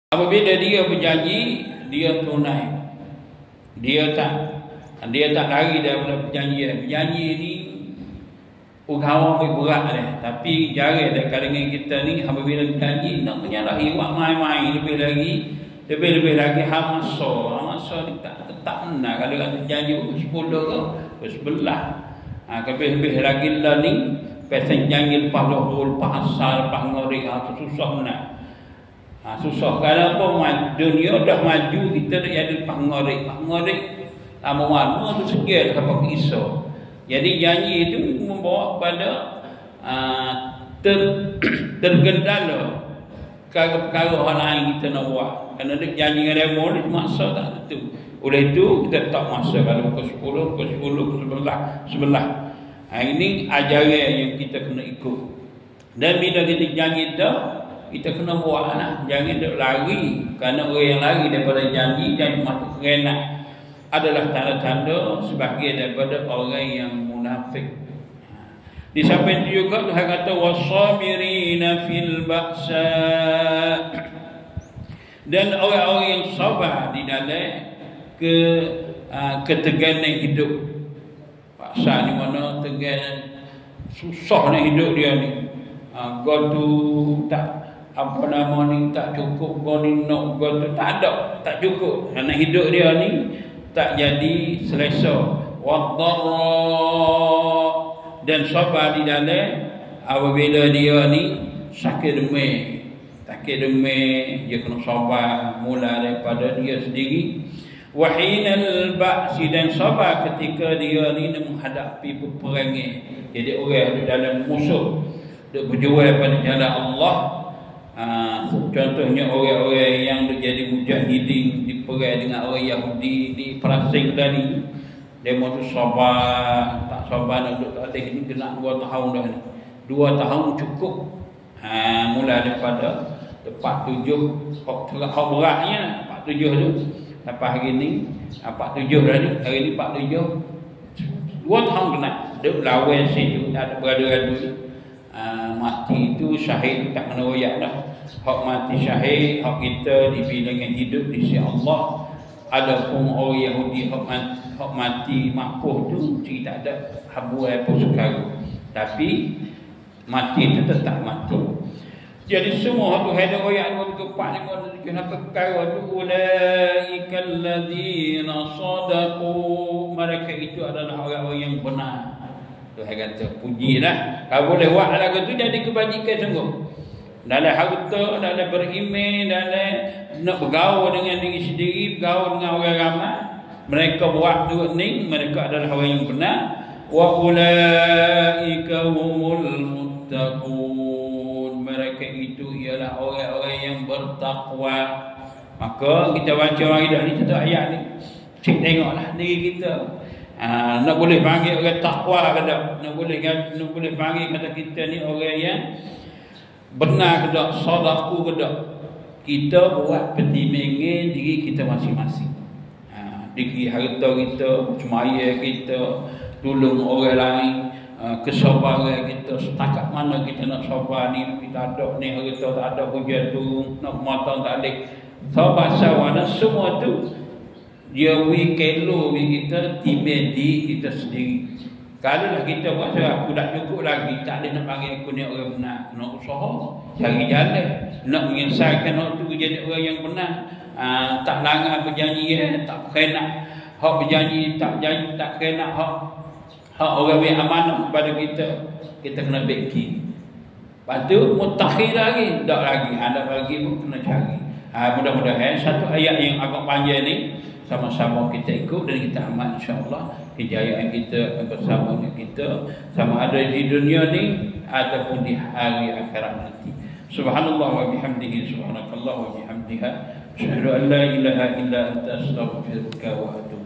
Apabila dia berjanji, dia tunai. Dia tak lari daripada perjanjian. Berjanji ni ugawa lebih berat dia. Tapi jarang dah kalangan kita ni apabila berjanji nak menyalah iwak main-main lebih lagi hamasa ni tak benar. Kalau ada janji 10 ke 11. Lebih lagi lah ni pasal janji lepas lohul, lepas asal, lepas ngori, tu susah benar. Susah. Kalau apa dunia dah maju, kita dah jadi lepas ngori lama-lama tu segel apa kisah. Jadi janji itu membawa kepada tergendala perkara orang lain kita nak buat. Kerana dia janji dengan demo ni masa tak tentu. Oleh itu kita tak masa kalau pukul 10, pukul 11. Ini ajaran yang kita kena ikut. Dan bila kita janji dah, kita kena buat lah. Jangan duk lari. Kerana orang yang lari daripada janji dan masuk kerenak adalah tanda-tanda sebagai daripada orang yang munafik. Di samping itu juga Tuhan kata wasabirina fil ba'sa, dan orang-orang yang sabar di dalam ketegangan hidup. Paksa ni mana tegan, susah nak hidup dia ni. Gotu tak apa nama ni tak cukup, goni nak gotu tak ada, tak cukup. Kerana hidup dia ni tak jadi selesa. Wadharra, dan sabar di dalam apabila dia ni sakit demam, dia kena sabar mula daripada dia sendiri. Wahinal ba'si, dan sabar ketika dia ni menghadapi peperangan. Jadi orang ada dalam musuh dia berjuang pada jalan Allah. Contohnya orang-orang yang jadi mujahidin di perang dengan orang Yahudi di Palestin tadi, dia mahu sabar, tak sabar nak duduk atas ini kena 2 tahun dah ni. 2 tahun cukup. Mula daripada 47 hak beratnya 47 tu sampai hari ni 47 dah ni, hari ni 47. 2 tahun kena duduk lawan situ, tak ada beradu-adu. Mati itu syahid, tak kena royak dah. Hak mati syahid, hak kita di bilangan hidup di sisi Allah. Adapun orang Yahudi hak mati makuh tu cerita ada habuai apa sekarang. Tapi mati itu tetap mati. Jadi semua tu ada ayat 24 kenapa perkara tu ulaikal ladzina sadaqu, mereka itu adalah orang-orang yang benar. Tuhan kata pujilah. Kalau boleh buat lagu tu jadi kebajikan sungguh. Dalam harta, dalam beriman, dalam nak bergaul dengan diri sendiri, bergaul dengan orang ramai, mereka buat dua ni, mereka adalah orang yang benar. Wa ulaika humul muttaqun, mereka itu ialah orang-orang yang bertakwa. Maka kita baca hari dah ni satu ayat ni, cek tengoklah diri kita. Nak boleh panggil orang takwa ke tak? Nak boleh panggil kata kita ni orang yang benar ke tak? Sadaku ke tak? Kita buat pertimbangan diri kita masing-masing. Diri harta kita, semaya kita, tolong orang lain, kesabaran kita, setakat mana kita nak sabar ni, kita ada ni harta tak ada hujan tu, nak matang tak ada. Sabar sawana semua tu dia kelo kita timbang di kita sendiri. Kalau lah kita buat aku tak cukup lagi, tak ada nak panggil aku ni orang benar, nak usaha cari jalan nak menyelesaikan hak tu jadi orang yang benar. Tak langgar perjanjian, tak kena hak berjanji, tak janji, tak kena hak orang yang amanah kepada kita kena beki. Lepas tu mutakhir lagi, tak lagi, ada lagi pun kena cari. Mudah-mudahan satu ayat yang agak panjang ni sama-sama kita ikut dan kita amal, insya-Allah kejayaan kita bersama dengan kita sama ada di dunia ni ataupun di hari akhirat nanti. Subhanallah wa bihamdihi, subhanakallah wa bihamdiha, asyhadu an la ilaha illa anta, astaghfiruka wa atubu